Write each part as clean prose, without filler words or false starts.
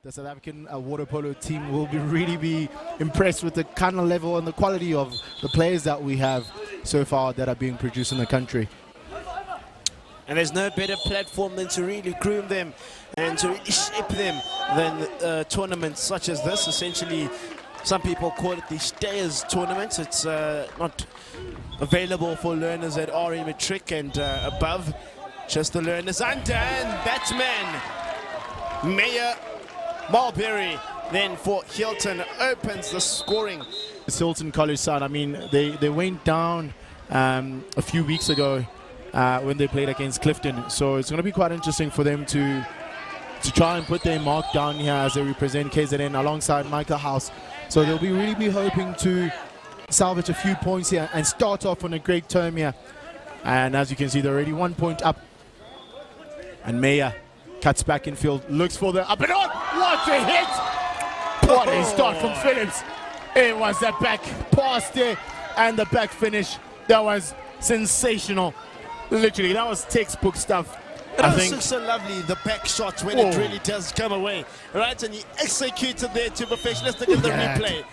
the South African water polo team will really be impressed with the kind of level and the quality of the players that we have so far that are being produced in the country. And there's no better platform than to really groom them and to really shape them than tournaments such as this. Essentially, some people call it the Stayers tournament. It's not available for learners that are in matric and above, just the learners under. And batsman Mayor Mulberry then for Hilton opens the scoring. This Hilton College side, I mean, they went down a few weeks ago when they played against Clifton, so it's going to be quite interesting for them to try and put their mark down here as they represent KZN alongside Michael House. So they'll really be hoping to salvage a few points here and start off on a great term here. And as you can see, they're already 1 point up. And Meyer cuts back in field, looks for the up and on. What a hit! What a start from Phillips. It was that back pass there and the back finish. That was sensational. Literally, that was textbook stuff. I think so lovely, the back shot when it really does come away. Right, and he executed there to perfection. Let's look at the replay.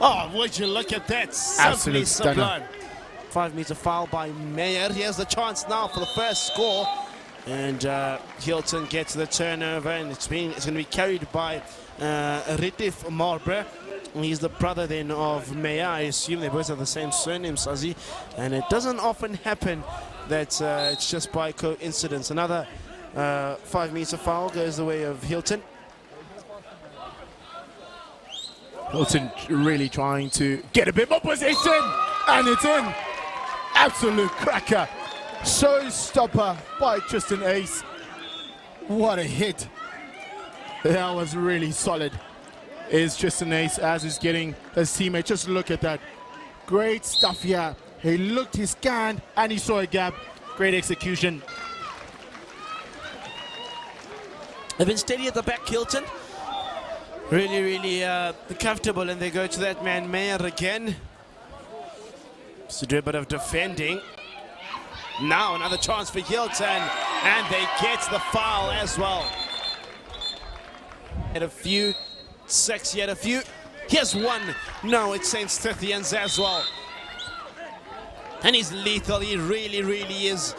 Oh, would you look at that? Absolutely sublime. 5 meter foul by Meyer. Here's the chance now for the first score. And Hilton gets the turnover, and it's going to be carried by Ritif Marbre. He's the brother then of Meyer. I assume they both have the same surname, Sazi. And it doesn't often happen that it's just by coincidence. Another 5 meter foul goes the way of Hilton. Hilton really trying to get a bit more possession, and it's in. Absolute cracker. Showstopper by Tristan Ace. What a hit. That was really solid. Is Tristan Ace as he's getting his teammate. Just look at that. Great stuff here. He looked, he scanned, and he saw a gap. Great execution. They've been steady at the back, Hilton. Really comfortable, and they go to that man Meyer again. So do a bit of defending. Now another chance for Hilton, and they get the foul as well. Had a few, 6 yet a few. Here's one. No, it's St. Stithians as well. And he's lethal, he really is.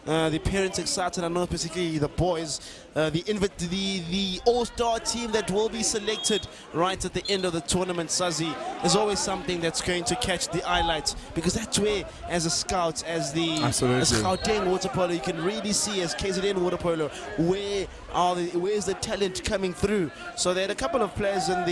The parents excited, I know particularly the boys. The all-star team that will be selected right at the end of the tournament, Sazi, is always something that's going to catch the highlights, because that's where, as a scout, as Gauteng water polo, you can really see, as KZN water polo, where's the talent coming through. So they had a couple of players in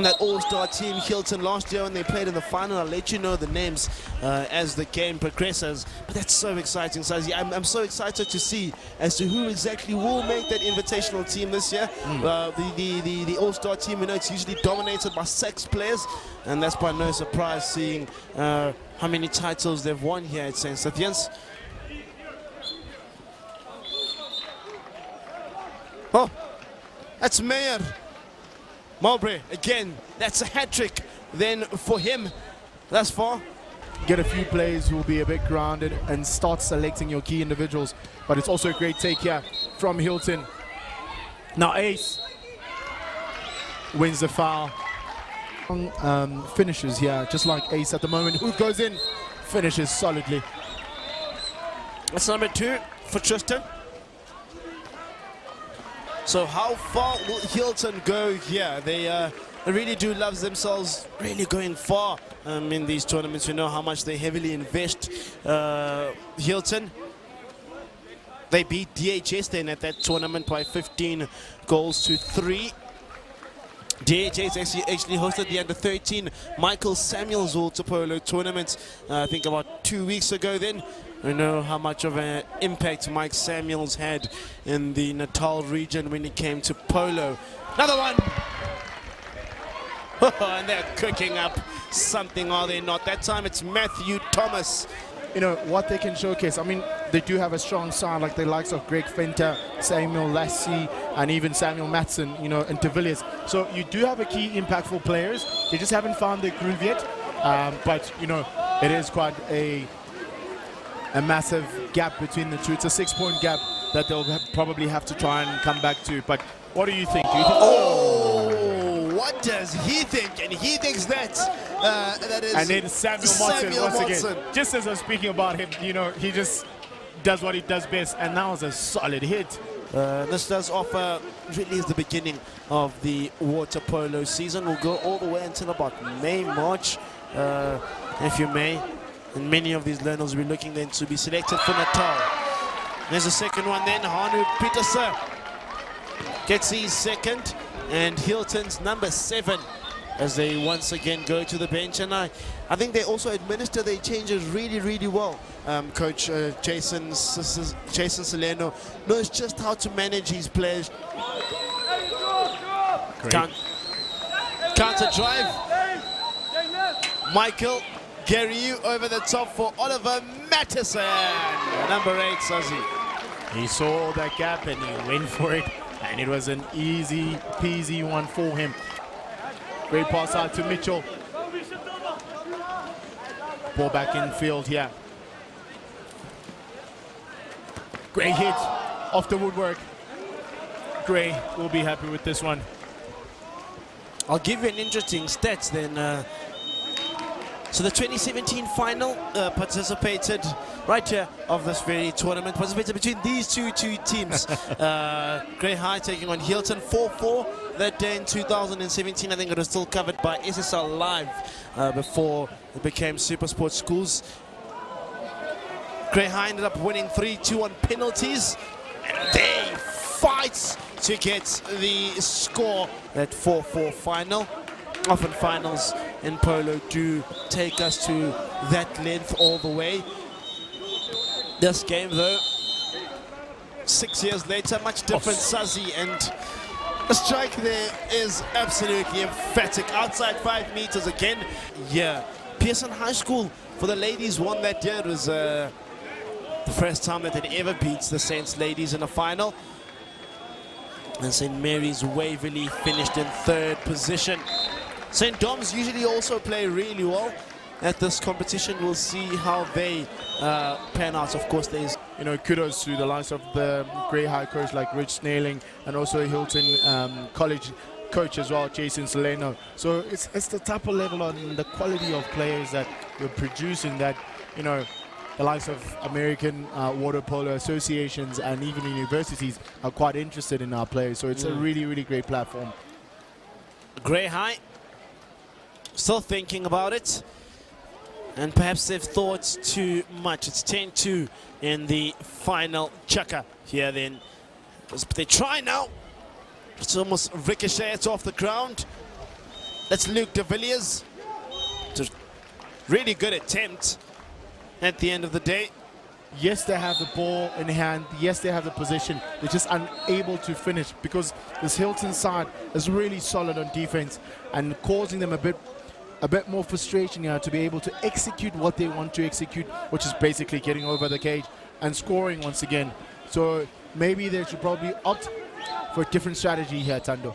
that all-star team, Hilton, last year when they played in the final. I'll let you know the names as the game progresses. But that's so exciting, Sazi. I'm so excited to see as to who exactly will make that invitational team this year. The all-star team, you know, it's usually dominated by 6 players, and that's by no surprise, seeing how many titles they've won here at St. Stithians. Oh, that's Meyer Mulberry again. That's a hat-trick then for him thus far. Get a few players who will be a bit grounded and start selecting your key individuals. But it's also a great take here from Hilton. Now Ace wins the foul. Finishes here, just like Ace at the moment, who goes in, finishes solidly. That's number 2 for Tristan. So how far will Hilton go here? They really do love themselves, really going far in these tournaments. We know how much they heavily invest. Hilton, they beat DHS then at that tournament by 15 goals to 3. DHS actually hosted the under-13 Michael Samuels water polo tournament, I think about 2 weeks ago then. I know how much of an impact Mike Samuels had in the Natal region when it came to polo. Another one! And they're cooking up something, are they not? That time it's Matthew Thomas. You know, what they can showcase, I mean, they do have a strong side, like the likes of Greg Fenter, Samuel Lassie, and even Samuel Matson, you know, and De Villiers. So you do have a key impactful players. They just haven't found their groove yet. But, you know, it is quite a a massive gap between the two. It's a 6-point gap that they'll probably have to try and come back to. But what do you think? Do you think what does he think? And he thinks that that is. And then Samuel Watson once again. Just as I'm speaking about him, you know, he just does what he does best, and that was a solid hit. This does offer, really is the beginning of the water polo season. Will go all the way until about May, March, if you may. And many of these learners will be looking then to be selected for Natal. There's a second one then. Hanu Petersen gets his second, and Hilton's number 7 as they once again go to the bench. And I think they also administer their changes really, really well. Coach Jason Salerno knows just how to manage his players. Counter drive. Michael Gary over the top for Oliver Mattison. Number 8, Sazi. He saw that gap and he went for it. And it was an easy peasy one for him. Great pass out to Mitchell. Ball back in field here. Great hit off the woodwork. Gray will be happy with this one. I'll give you an interesting stats then. So the 2017 final participated right here of this very tournament, participated between these two teams. Grey High taking on Hilton 4-4 that day in 2017. I think it was still covered by SSL Live before it became SuperSport Schools. Grey High ended up winning 3-2 on penalties, and they fight to get the score at 4-4 final. Often finals in polo do take us to that length all the way. This game though, 6 years later, much different, Sazi, and the strike there is absolutely emphatic. Outside 5 meters again. Yeah, Pearson High School for the ladies won that year. It was the first time that they'd ever beat the Saints ladies in a final. And St. Mary's Waverley finished in 3rd position. St. Dom's usually also play really well at this competition. We'll see how they pan out. Of course, there's, you know, kudos to the likes of the Grey High coach like Rich Snailing, and also Hilton College coach as well, Jason Salerno. So it's the type of level on the quality of players that we're producing that, you know, the likes of American water polo associations and even universities are quite interested in our players. So it's a really, really great platform. Grey High still thinking about it, and perhaps they've thought too much. It's 10-2 in the final chukka here then. They try now. It's almost ricochets off the ground. That's Luke de Villiers. It's a really good attempt at the end of the day. Yes, they have the ball in hand. Yes, they have the position. They're just unable to finish because this Hilton side is really solid on defense and causing them a bit more frustration here to be able to execute what they want to execute, which is basically getting over the cage and scoring once again. So maybe they should probably opt for a different strategy here, Tando.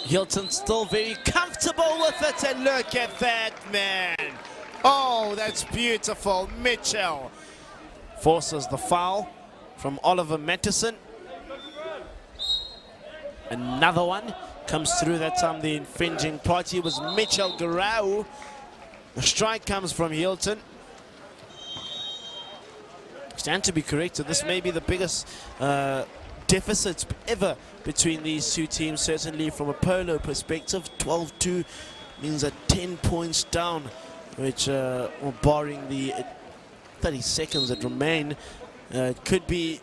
Hilton still very comfortable with it, and look at that, man. Oh, that's beautiful. Mitchell forces the foul from Oliver Mattison. Another one comes through. That time the infringing party was Mitchell Garau. The strike comes from Hilton. Stand to be corrected. This may be the biggest deficits ever between these two teams, certainly from a polo perspective. 12-2 means that 10 points down, which barring the 30 seconds that remain, it could be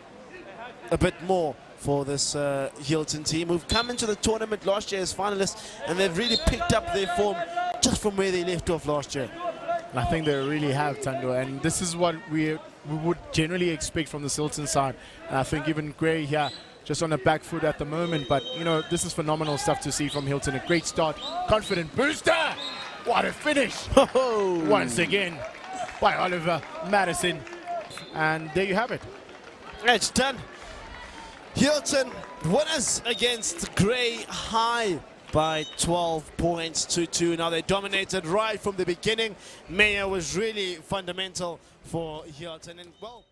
a bit more for this Hilton team, who've come into the tournament last year as finalists, and they've really picked up their form just from where they left off last year. I think they really have, Tando, and this is what we would generally expect from the Hilton side. And I think even Gray here just on the back foot at the moment, but you know, this is phenomenal stuff to see from Hilton. A great start, confident booster. What a finish! Once again by Oliver Madison, and there you have it. It's done. Hilton winners against Grey High. by 12 points to 2. Now they dominated right from the beginning. Meyer was really fundamental for Hilton, and well.